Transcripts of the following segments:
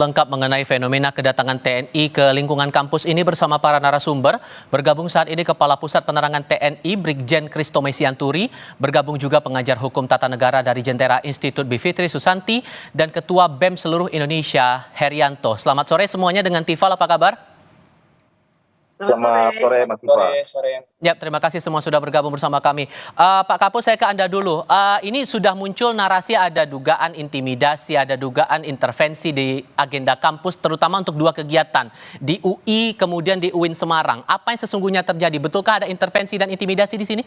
Lengkap mengenai fenomena kedatangan TNI ke lingkungan kampus ini bersama para narasumber. Bergabung saat ini Kepala Pusat Penerangan TNI Brigjen Christo Mesianturi, bergabung juga pengajar hukum tata negara dari Jentera Institut Bivitri Susanti, dan Ketua BEM seluruh Indonesia Herianto. Selamat sore semuanya, dengan Tifal apa kabar? Selamat sore, Mas Tifal. Ya, terima kasih semua sudah bergabung bersama kami. Pak Kapus, saya ke Anda dulu. Ini sudah muncul narasi ada dugaan intimidasi, ada dugaan intervensi di agenda kampus, terutama untuk dua kegiatan, di UI kemudian di UIN Semarang. Apa yang sesungguhnya terjadi? Betulkah ada intervensi dan intimidasi di sini?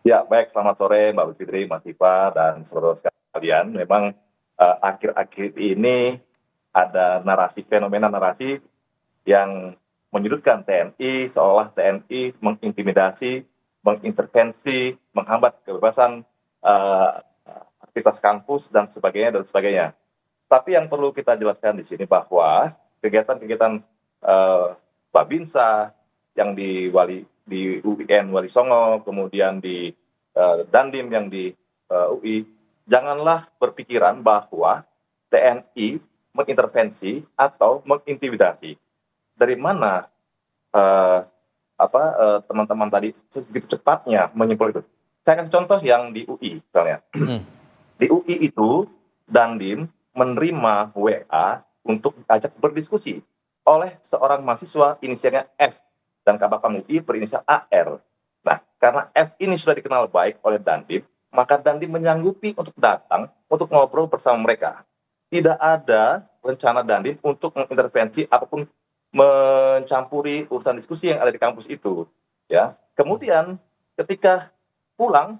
Ya, baik. Selamat sore, Mbak Bivitri, Mas Tifal, dan saudara sekalian. Memang akhir-akhir ini ada fenomena narasi yang menyudutkan TNI, seolah TNI mengintimidasi, mengintervensi, menghambat kebebasan aktivitas kampus dan sebagainya dan sebagainya. Tapi yang perlu kita jelaskan di sini bahwa kegiatan-kegiatan Babinsa yang di UIN Wali Songo, kemudian di Dandim yang di UI, janganlah berpikiran bahwa TNI mengintervensi atau mengintimidasi. Dari mana teman-teman tadi begitu cepatnya menyimpul itu? Saya kasih contoh yang di UI misalnya. Di UI itu Dandim menerima WA untuk diajak berdiskusi oleh seorang mahasiswa inisialnya F dan Kabakam UI berinisial AR. Nah, karena F ini sudah dikenal baik oleh Dandim, maka Dandim menyanggupi untuk datang untuk ngobrol bersama mereka. Tidak ada rencana Dandim untuk mengintervensi apapun, mencampuri urusan diskusi yang ada di kampus itu, ya. Kemudian ketika pulang,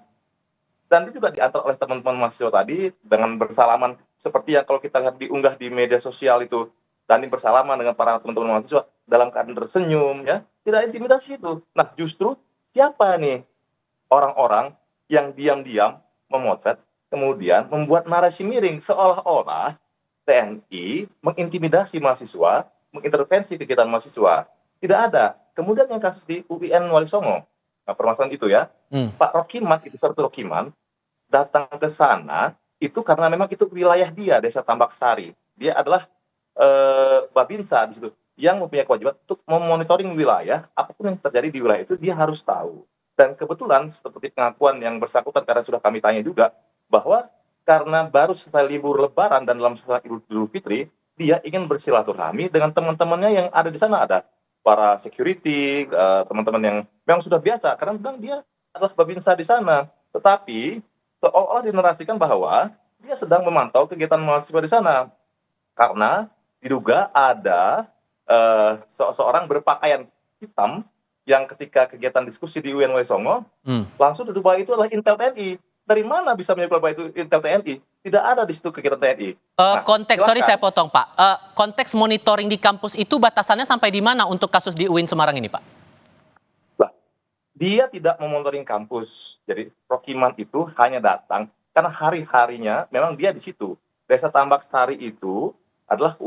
dan juga diantar oleh teman-teman mahasiswa tadi dengan bersalaman seperti yang kalau kita lihat diunggah di media sosial itu, Dani bersalaman dengan para teman-teman mahasiswa dalam keadaan tersenyum, ya, tidak intimidasi itu. Nah, justru siapa nih orang-orang yang diam-diam memotret, kemudian membuat narasi miring seolah-olah TNI mengintimidasi mahasiswa, mengintervensi kegiatan mahasiswa. Tidak ada. Kemudian yang kasus di UIN Wali Songo, nah permasalahan itu ya, Pak Rokiman, itu Sertu Rokiman, datang ke sana itu karena memang itu wilayah dia, Desa Tambak Sari. Dia adalah Babinsa di situ yang mempunyai kewajiban untuk memonitoring wilayah, apapun yang terjadi di wilayah itu dia harus tahu. Dan kebetulan seperti pengakuan yang bersangkutan karena sudah kami tanya juga, bahwa karena baru selesai libur Lebaran dan dalam suasana Idul Fitri, dia ingin bersilaturahmi dengan teman-temannya yang ada di sana. Ada para security, teman-teman yang memang sudah biasa, karena memang dia adalah Babinsa di sana. Tetapi seolah-olah dinarasikan bahwa dia sedang memantau kegiatan mahasiswa di sana. Karena diduga ada seorang berpakaian hitam yang ketika kegiatan diskusi di UIN Wali Songo, langsung dituduh bahwa itu adalah Intel TNI. Dari mana bisa menyebut bahwa itu Intel TNI? Tidak ada di situ kegiatan TNI. Sorry saya potong Pak. Konteks monitoring di kampus itu batasannya sampai di mana untuk kasus di UIN Semarang ini Pak? Dia tidak memonitoring kampus. Jadi Rokiman itu hanya datang karena hari-harinya memang dia di situ. Desa Tambak Sari itu adalah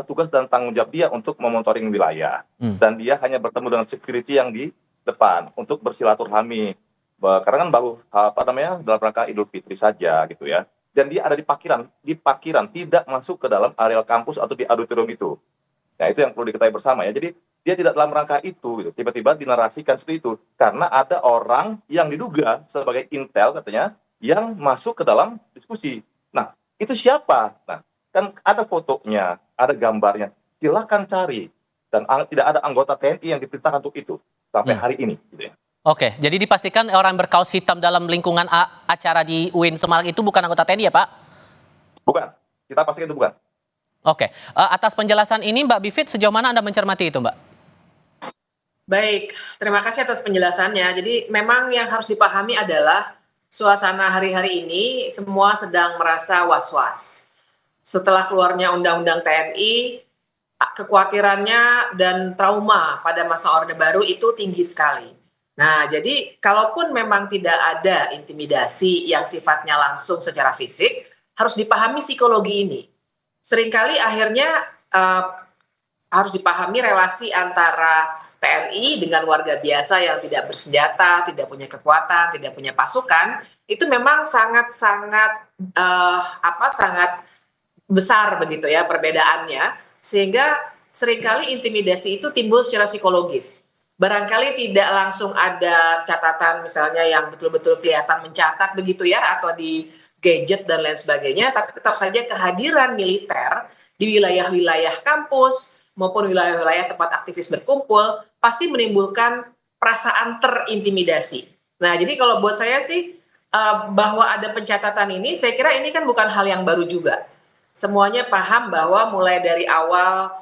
tugas dan tanggung jawab dia untuk memonitoring wilayah. Dan dia hanya bertemu dengan security yang di depan untuk bersilaturahmi. Karena kan baru dalam rangka Idul Fitri saja gitu ya. Dan dia ada di parkiran tidak masuk ke dalam areal kampus atau di auditorium itu. Nah, itu yang perlu diketahui bersama ya. Jadi dia tidak dalam rangka itu gitu. Tiba-tiba dinarasikan seperti itu karena ada orang yang diduga sebagai intel katanya yang masuk ke dalam diskusi. Nah, itu siapa? Nah, kan ada fotonya, ada gambarnya. Silakan cari. Dan tidak ada anggota TNI yang diperintahkan untuk itu sampai hari ini gitu ya. Oke, jadi dipastikan orang berkaos hitam dalam lingkungan acara di UIN Semarang itu bukan anggota TNI ya Pak? Bukan, kita pastikan itu bukan. Oke, atas penjelasan ini Mbak Bivit, sejauh mana Anda mencermati itu Mbak? Baik, terima kasih atas penjelasannya. Jadi memang yang harus dipahami adalah suasana hari-hari ini semua sedang merasa was-was. Setelah keluarnya Undang-Undang TNI, kekhawatirannya dan trauma pada masa Orde Baru itu tinggi sekali. Nah, jadi kalaupun memang tidak ada intimidasi yang sifatnya langsung secara fisik, harus dipahami psikologi ini. Seringkali akhirnya harus dipahami relasi antara TNI dengan warga biasa yang tidak bersenjata, tidak punya kekuatan, tidak punya pasukan, itu memang sangat besar begitu ya perbedaannya, sehingga seringkali intimidasi itu timbul secara psikologis. Barangkali tidak langsung ada catatan misalnya yang betul-betul kelihatan mencatat begitu ya, atau di gadget dan lain sebagainya, tapi tetap saja kehadiran militer di wilayah-wilayah kampus maupun wilayah-wilayah tempat aktivis berkumpul pasti menimbulkan perasaan terintimidasi. Nah, jadi kalau buat saya sih bahwa ada pencatatan ini, saya kira ini kan bukan hal yang baru juga. Semuanya paham bahwa mulai dari awal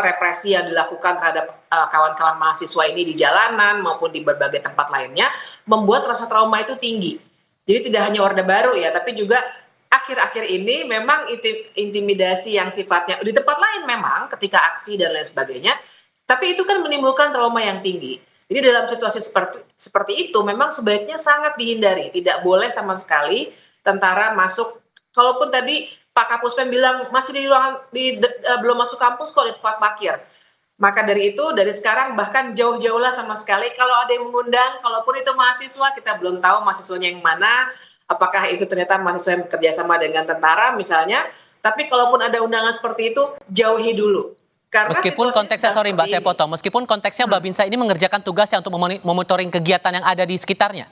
represi yang dilakukan terhadap kawan-kawan mahasiswa ini di jalanan maupun di berbagai tempat lainnya membuat rasa trauma itu tinggi. Jadi tidak hanya Orde Baru ya, tapi juga akhir-akhir ini memang intimidasi yang sifatnya di tempat lain memang ketika aksi dan lain sebagainya, tapi itu kan menimbulkan trauma yang tinggi. Jadi dalam situasi seperti itu memang sebaiknya sangat dihindari, tidak boleh sama sekali tentara masuk. Kalaupun tadi Pak Kapuspen bilang masih di ruangan belum masuk kampus kok di tempat parkir. Maka dari itu dari sekarang bahkan jauh-jauhlah sama sekali kalau ada yang mengundang, kalaupun itu mahasiswa kita belum tahu mahasiswanya yang mana, apakah itu ternyata mahasiswa yang bekerja sama dengan tentara misalnya, tapi kalaupun ada undangan seperti itu jauhi dulu. Karena Meskipun konteksnya, sorry Mbak, saya potong, meskipun konteksnya Babinsa ini mengerjakan tugasnya untuk memonitoring kegiatan yang ada di sekitarnya.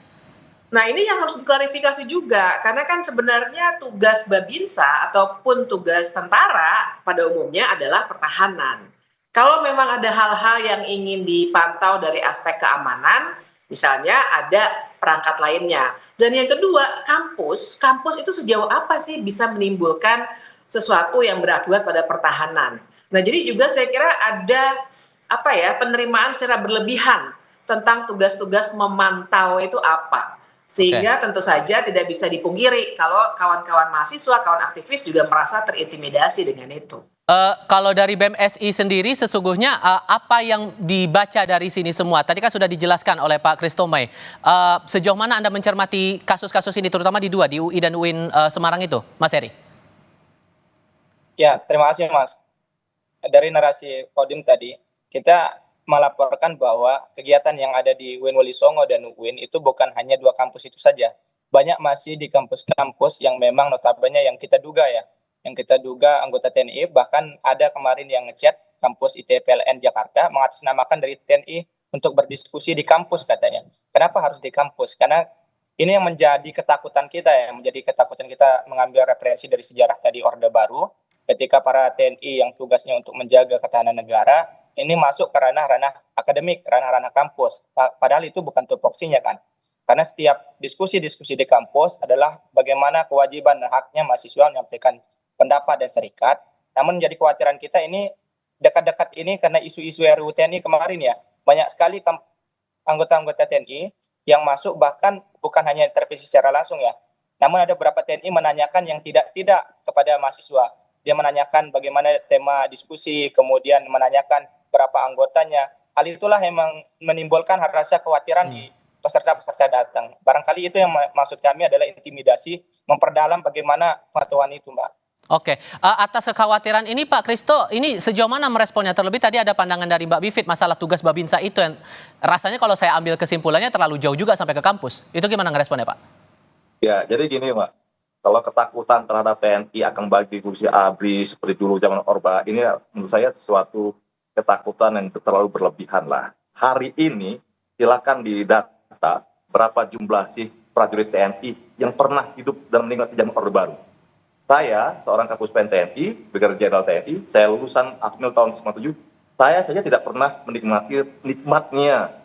Nah ini yang harus diklarifikasi juga, karena kan sebenarnya tugas Babinsa ataupun tugas tentara pada umumnya adalah pertahanan. Kalau memang ada hal-hal yang ingin dipantau dari aspek keamanan, misalnya ada perangkat lainnya. Dan yang kedua, kampus itu sejauh apa sih bisa menimbulkan sesuatu yang berakibat pada pertahanan. Nah jadi juga saya kira ada penerimaan secara berlebihan tentang tugas-tugas memantau itu apa. Sehingga tentu saja tidak bisa dipungkiri kalau kawan-kawan mahasiswa, kawan aktivis juga merasa terintimidasi dengan itu. Kalau dari BEM-SI sendiri sesungguhnya apa yang dibaca dari sini semua? Tadi kan sudah dijelaskan oleh Pak Christomay. Sejauh mana Anda mencermati kasus-kasus ini terutama di UI dan UIN Semarang itu, Mas Heri? Ya, terima kasih Mas. Dari narasi Kodim tadi, kita melaporkan bahwa kegiatan yang ada di UIN Wolisongo dan UIN itu bukan hanya 2 kampus itu saja. Banyak masih di kampus-kampus yang memang notabene yang kita duga ya. Yang kita duga anggota TNI, bahkan ada kemarin yang ngechat kampus ITPLN Jakarta mengatasnamakan dari TNI untuk berdiskusi di kampus katanya. Kenapa harus di kampus? Karena ini yang menjadi ketakutan kita ya, menjadi ketakutan kita mengambil referensi dari sejarah tadi Orde Baru, ketika para TNI yang tugasnya untuk menjaga ketahanan negara, ini masuk ke ranah-ranah akademik, ranah-ranah kampus. Padahal itu bukan tupoksinya kan. Karena setiap diskusi-diskusi di kampus adalah bagaimana kewajiban dan haknya mahasiswa menyampaikan pendapat dan serikat. Namun menjadi kekhawatiran kita ini dekat-dekat ini karena isu-isu RUU TNI kemarin ya. Banyak sekali anggota-anggota TNI yang masuk bahkan bukan hanya intervensi secara langsung ya. Namun ada beberapa TNI menanyakan yang tidak kepada mahasiswa. Dia menanyakan bagaimana tema diskusi, kemudian menanyakan berapa anggotanya. Hal itulah yang menimbulkan rasa kekhawatiran di peserta-peserta datang. Barangkali itu yang maksud kami adalah intimidasi, memperdalam bagaimana pengetahuan itu, Mbak. Oke, atas kekhawatiran ini Pak Christo, ini sejauh mana meresponnya? Terlebih tadi ada pandangan dari Mbak Bivit masalah tugas Babinsa itu yang rasanya kalau saya ambil kesimpulannya terlalu jauh juga sampai ke kampus. Itu gimana ngeresponnya Pak? Ya, jadi gini Pak, kalau ketakutan terhadap TNI akan bagi kursi ABRI seperti dulu zaman Orba, ini menurut saya sesuatu ketakutan yang terlalu berlebihan lah. Hari ini silakan didata berapa jumlah sih prajurit TNI yang pernah hidup dan meninggal di zaman Orde Baru. Saya, seorang Kapuspen TNI, Brigadir Jenderal TNI, saya lulusan Akmil tahun 97, saya saja tidak pernah menikmati nikmatnya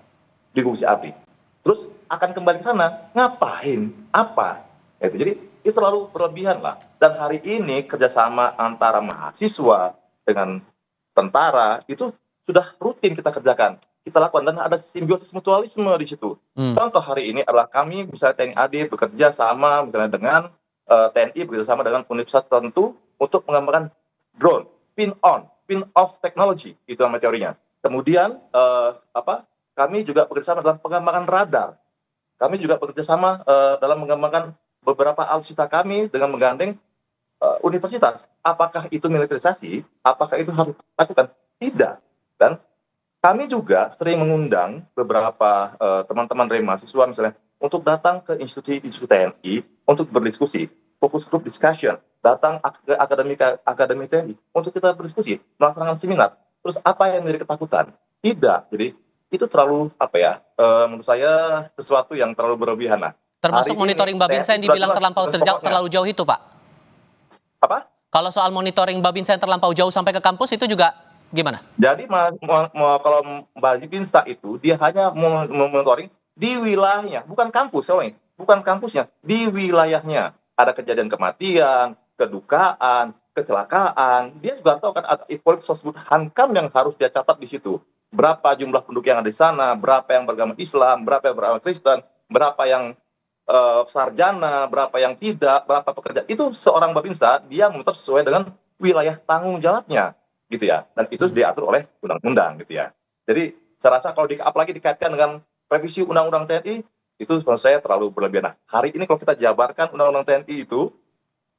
di Gusi ABRI. Terus akan kembali ke sana, ngapain? Apa? Jadi itu selalu berlebihan lah. Dan hari ini kerjasama antara mahasiswa dengan tentara itu sudah rutin kita kerjakan. Kita lakukan dan ada simbiosis mutualisme di situ. Contoh hari ini adalah kami misalnya TNI AD bekerja sama misalnya dengan TNI bekerjasama dengan universitas tertentu untuk mengembangkan drone, spin-off technology, itu nama teorinya. Kemudian kami juga bekerjasama dalam pengembangan radar. Kami juga bekerjasama dalam mengembangkan beberapa alutsista kami dengan menggandeng universitas. Apakah itu militerisasi? Apakah itu harus dilakukan? Tidak. Dan kami juga sering mengundang beberapa teman-teman dari mahasiswa misalnya untuk datang ke institusi TNI untuk berdiskusi. fokus group discussion, datang ke akademi TNI untuk kita berdiskusi, melaksanakan seminar. Terus apa yang menjadi ketakutan? Tidak. Jadi itu terlalu menurut saya sesuatu yang terlalu berlebihan. Nah, Termasuk monitoring Babinsa yang dibilang terlalu jauh itu, Pak. Apa? Kalau soal monitoring Babinsa yang terlampau jauh sampai ke kampus itu juga gimana? Jadi kalau Babinsa itu dia hanya monitoring di wilayahnya, bukan kampus, bukan kampusnya, di wilayahnya. Ada kejadian kematian, kedukaan, kecelakaan, dia juga tahu kan ada Sosbud Hankam yang harus dia catat di situ. Berapa jumlah penduduk yang ada di sana, berapa yang beragama Islam, berapa yang beragama Kristen, berapa yang sarjana, berapa yang tidak, berapa pekerja. Itu seorang Babinsa dia monitor sesuai dengan wilayah tanggung jawabnya, gitu ya. Dan itu diatur oleh undang-undang, gitu ya. Jadi saya rasa kalau apalagi dikaitkan dengan revisi undang-undang TNI, itu menurut saya terlalu berlebihan. Nah, hari ini kalau kita jabarkan undang-undang TNI itu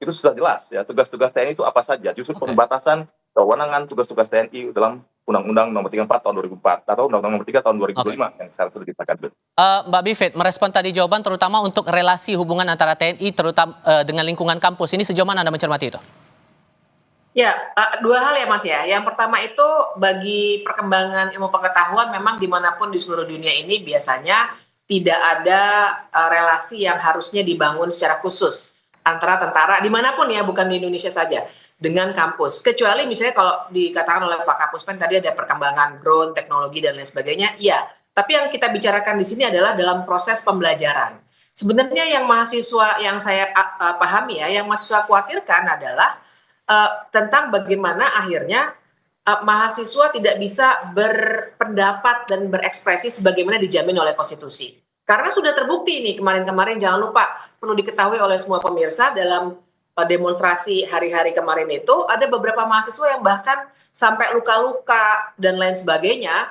sudah jelas ya, tugas-tugas TNI itu apa saja. Justru pembatasan kewenangan tugas-tugas TNI dalam Undang-Undang Nomor 34 Tahun 2004 atau Undang-Undang Nomor 3 Tahun 2005 yang sekarang sudah disahkan. Mbak Bivit, merespon tadi jawaban terutama untuk relasi hubungan antara TNI terutama dengan lingkungan kampus ini, sejauh mana Anda mencermati itu? Ya, dua hal ya Mas ya. Yang pertama itu bagi perkembangan ilmu pengetahuan memang dimanapun di seluruh dunia ini biasanya tidak ada relasi yang harusnya dibangun secara khusus antara tentara dimanapun ya, bukan di Indonesia saja, dengan kampus. Kecuali misalnya kalau dikatakan oleh Pak Kapuspen tadi ada perkembangan drone, teknologi dan lain sebagainya, iya. Tapi yang kita bicarakan di sini adalah dalam proses pembelajaran. Sebenarnya yang mahasiswa yang saya pahami ya, yang mahasiswa khawatirkan adalah tentang bagaimana akhirnya mahasiswa tidak bisa berpendapat dan berekspresi sebagaimana dijamin oleh konstitusi. Karena sudah terbukti nih kemarin-kemarin, jangan lupa perlu diketahui oleh semua pemirsa, dalam demonstrasi hari-hari kemarin itu ada beberapa mahasiswa yang bahkan sampai luka-luka dan lain sebagainya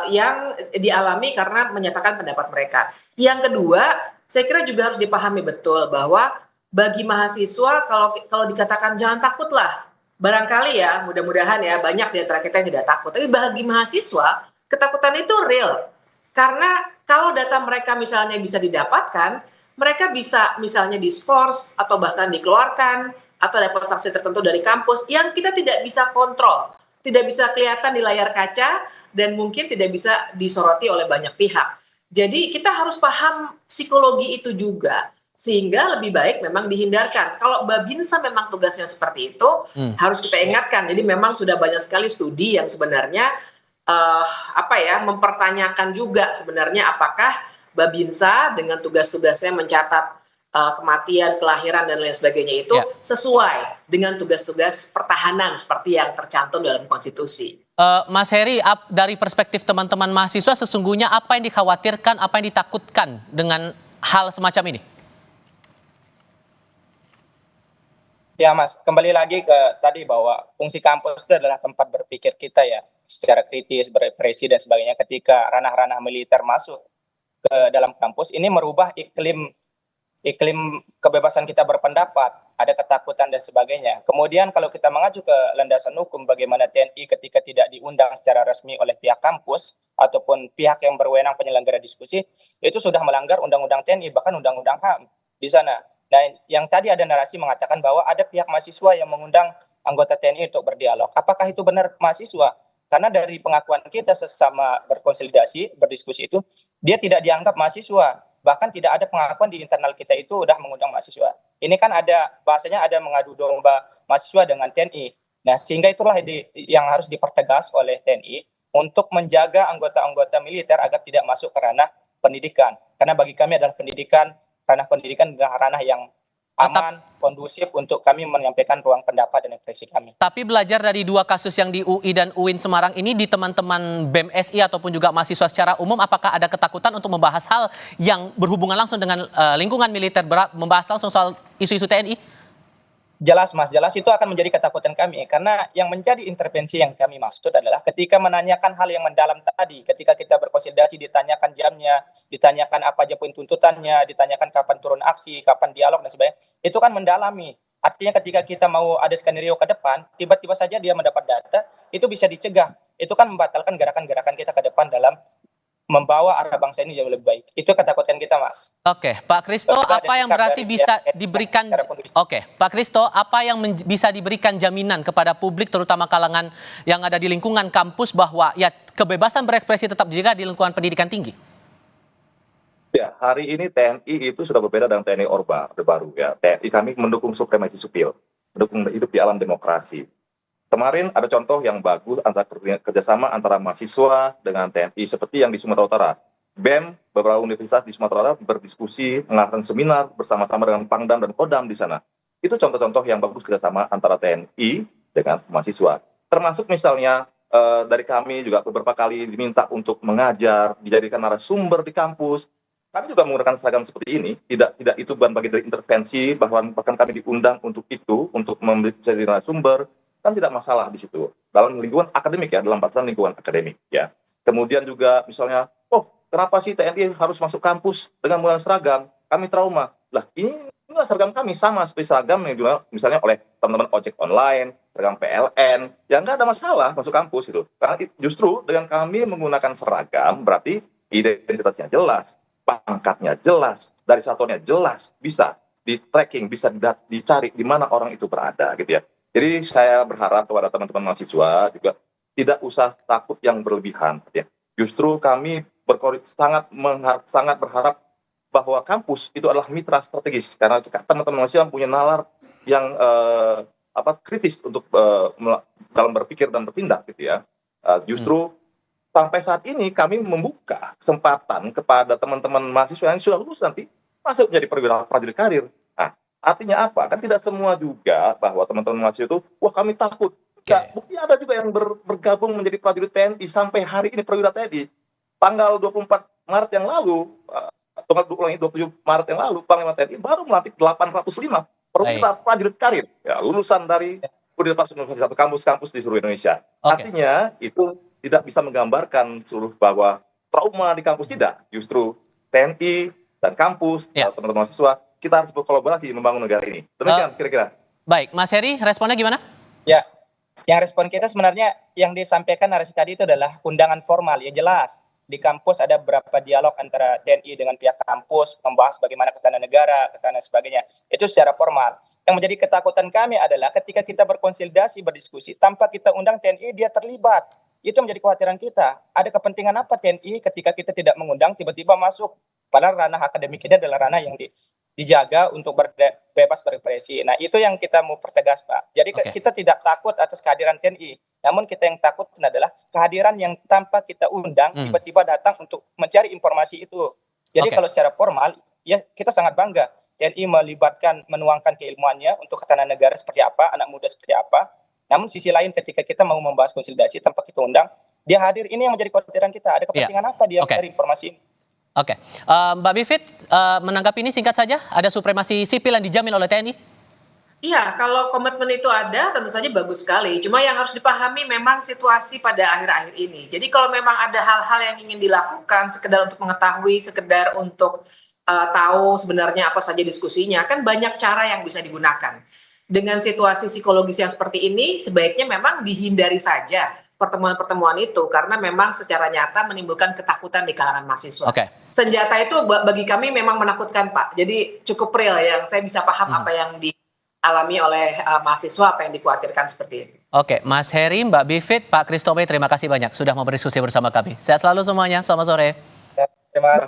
yang dialami karena menyatakan pendapat mereka. Yang kedua, saya kira juga harus dipahami betul bahwa bagi mahasiswa kalau dikatakan jangan takutlah, barangkali ya, mudah-mudahan ya banyak di antara kita yang tidak takut. Tapi bagi mahasiswa, ketakutan itu real. Karena kalau data mereka misalnya bisa didapatkan, mereka bisa misalnya diskors atau bahkan dikeluarkan atau dapat sanksi tertentu dari kampus yang kita tidak bisa kontrol, tidak bisa kelihatan di layar kaca dan mungkin tidak bisa disoroti oleh banyak pihak. Jadi kita harus paham psikologi itu juga, sehingga lebih baik memang dihindarkan. Kalau Babinsa memang tugasnya seperti itu, harus kita ingatkan. Jadi memang sudah banyak sekali studi yang sebenarnya mempertanyakan juga sebenarnya apakah Babinsa dengan tugas-tugasnya mencatat kematian, kelahiran dan lain sebagainya itu sesuai dengan tugas-tugas pertahanan seperti yang tercantum dalam konstitusi. Mas Heri, dari perspektif teman-teman mahasiswa sesungguhnya apa yang dikhawatirkan, apa yang ditakutkan dengan hal semacam ini? Ya Mas, kembali lagi ke tadi bahwa fungsi kampus itu adalah tempat berpikir kita ya, secara kritis, berekspresi dan sebagainya. Ketika ranah-ranah militer masuk ke dalam kampus, ini merubah iklim kebebasan kita berpendapat, ada ketakutan dan sebagainya. Kemudian kalau kita mengacu ke landasan hukum bagaimana TNI ketika tidak diundang secara resmi oleh pihak kampus ataupun pihak yang berwenang penyelenggara diskusi, itu sudah melanggar undang-undang TNI, bahkan undang-undang HAM di sana. Nah, yang tadi ada narasi mengatakan bahwa ada pihak mahasiswa yang mengundang anggota TNI untuk berdialog. Apakah itu benar mahasiswa? Karena dari pengakuan kita sesama berkonsolidasi, berdiskusi itu, dia tidak dianggap mahasiswa. Bahkan tidak ada pengakuan di internal kita itu udah mengundang mahasiswa. Ini kan ada, bahasanya ada mengadu domba mahasiswa dengan TNI. Nah, sehingga itulah yang harus dipertegas oleh TNI untuk menjaga anggota-anggota militer agar tidak masuk ke ranah pendidikan. Karena bagi kami adalah ranah pendidikan adalah ranah yang aman, kondusif untuk kami menyampaikan ruang pendapat dan ekspresi kami. Tapi belajar dari dua kasus yang di UI dan UIN Semarang ini, di teman-teman BEM-SI ataupun juga mahasiswa secara umum, apakah ada ketakutan untuk membahas hal yang berhubungan langsung dengan lingkungan militer, membahas langsung soal isu-isu TNI? Jelas Mas, jelas itu akan menjadi ketakutan kami. Karena yang menjadi intervensi yang kami maksud adalah ketika menanyakan hal yang mendalam tadi, ketika kita berkonsolidasi ditanyakan jamnya, ditanyakan apa aja poin tuntutannya, ditanyakan kapan turun aksi, kapan dialog dan sebagainya, itu kan mendalami. Artinya ketika kita mau ada skenario ke depan, tiba-tiba saja dia mendapat data, itu bisa dicegah. Itu kan membatalkan gerakan-gerakan kita ke depan dalam membawa arah bangsa ini jauh lebih baik. Itu ketakutan kita, Mas. Oke, Pak Kristo, Coba apa yang sikap berarti dari bisa pihak diberikan? secara kondusif. Oke, Pak Kristo, apa yang bisa diberikan jaminan kepada publik, terutama kalangan yang ada di lingkungan kampus, bahwa ya kebebasan berekspresi tetap dijaga di lingkungan pendidikan tinggi? Ya, hari ini TNI itu sudah berbeda dengan TNI Orde Baru ya. TNI kami mendukung supremasi sipil, mendukung hidup di alam demokrasi. Kemarin ada contoh yang bagus antara kerjasama antara mahasiswa dengan TNI seperti yang di Sumatera Utara. BEM, beberapa universitas di Sumatera Utara berdiskusi, mengadakan seminar bersama-sama dengan Pangdam dan Kodam di sana. Itu contoh-contoh yang bagus kerjasama antara TNI dengan mahasiswa. Termasuk misalnya dari kami juga beberapa kali diminta untuk mengajar, dijadikan narasumber di kampus. Kami juga menggunakan seragam seperti ini, tidak itu bukan bagian dari intervensi, bahkan kami diundang untuk itu, untuk menjadi narasumber, kan tidak masalah di situ. Dalam lingkungan akademik ya, dalam batasan lingkungan akademik ya. Kemudian juga misalnya, oh kenapa sih TNI harus masuk kampus dengan menggunakan seragam? Kami trauma. Lah inilah seragam kami sama seperti seragam yang juga misalnya oleh teman-teman ojek online, seragam PLN, yang nggak ada masalah masuk kampus itu. Karena justru dengan kami menggunakan seragam berarti identitasnya jelas, pangkatnya jelas, dari satuannya jelas, bisa di tracking, bisa dicari di mana orang itu berada gitu ya. Jadi saya berharap kepada teman-teman mahasiswa juga tidak usah takut yang berlebihan ya. Justru kami sangat berharap bahwa kampus itu adalah mitra strategis karena teman-teman mahasiswa punya nalar yang kritis untuk dalam berpikir dan bertindak gitu ya. Justru sampai saat ini kami membuka kesempatan kepada teman-teman mahasiswa yang sudah lulus nanti masuk menjadi perwira prajurit karir. Nah, artinya apa? Kan tidak semua juga bahwa teman-teman mahasiswa itu, wah kami takut. Enggak, bukti ada juga yang bergabung menjadi prajurit TNI sampai hari ini perwira TNI. Tanggal 24 Maret yang lalu, tanggal 27 Maret yang lalu, Panglima TNI baru melantik 805 perwira prajurit karir, ya, lulusan dari Universitas satu kampus-kampus di seluruh Indonesia. Artinya itu tidak bisa menggambarkan seluruh bahwa trauma di kampus tidak. Justru TNI dan kampus, teman-teman mahasiswa, kita harus berkolaborasi membangun negara ini. Demikian kira-kira. Baik, Mas Heri, responnya gimana? Ya, yang respon kita sebenarnya yang disampaikan narasi tadi itu adalah undangan formal, ya jelas. Di kampus ada beberapa dialog antara TNI dengan pihak kampus, membahas bagaimana ketahanan negara, ketahanan sebagainya. Itu secara formal. Yang menjadi ketakutan kami adalah ketika kita berkonsolidasi, berdiskusi, tanpa kita undang TNI, dia terlibat. Itu menjadi kekhawatiran kita. Ada kepentingan apa TNI ketika kita tidak mengundang tiba-tiba masuk? Padahal ranah akademik ini adalah ranah yang dijaga untuk bebas berekspresi. Nah, itu yang kita mau pertegas, Pak. Jadi kita tidak takut atas kehadiran TNI. Namun kita yang takut adalah kehadiran yang tanpa kita undang tiba-tiba datang untuk mencari informasi itu. Jadi kalau secara formal, ya kita sangat bangga. TNI menuangkan keilmuannya untuk ketahanan negara seperti apa, anak muda seperti apa. Namun sisi lain ketika kita mau membahas konsolidasi tanpa kita undang, dia hadir, ini yang menjadi kekhawatiran kita. Ada kepentingan apa dia mencari informasi ini? Mbak Bivit, menanggapi ini singkat saja, ada supremasi sipil yang dijamin oleh TNI? Iya, kalau komitmen itu ada, tentu saja bagus sekali. Cuma yang harus dipahami memang situasi pada akhir-akhir ini. Jadi kalau memang ada hal-hal yang ingin dilakukan, sekedar untuk mengetahui, sekedar untuk tahu sebenarnya apa saja diskusinya, kan banyak cara yang bisa digunakan. Dengan situasi psikologis yang seperti ini, sebaiknya memang dihindari saja pertemuan-pertemuan itu, karena memang secara nyata menimbulkan ketakutan di kalangan mahasiswa. Senjata itu bagi kami memang menakutkan, Pak. Jadi cukup real, yang saya bisa paham apa yang dialami oleh mahasiswa, apa yang dikhawatirkan seperti itu. Mas Heri, Mbak Bivit, Pak Kristome, terima kasih banyak sudah mau berdiskusi bersama kami. Sehat selalu semuanya, selamat sore. Terima kasih.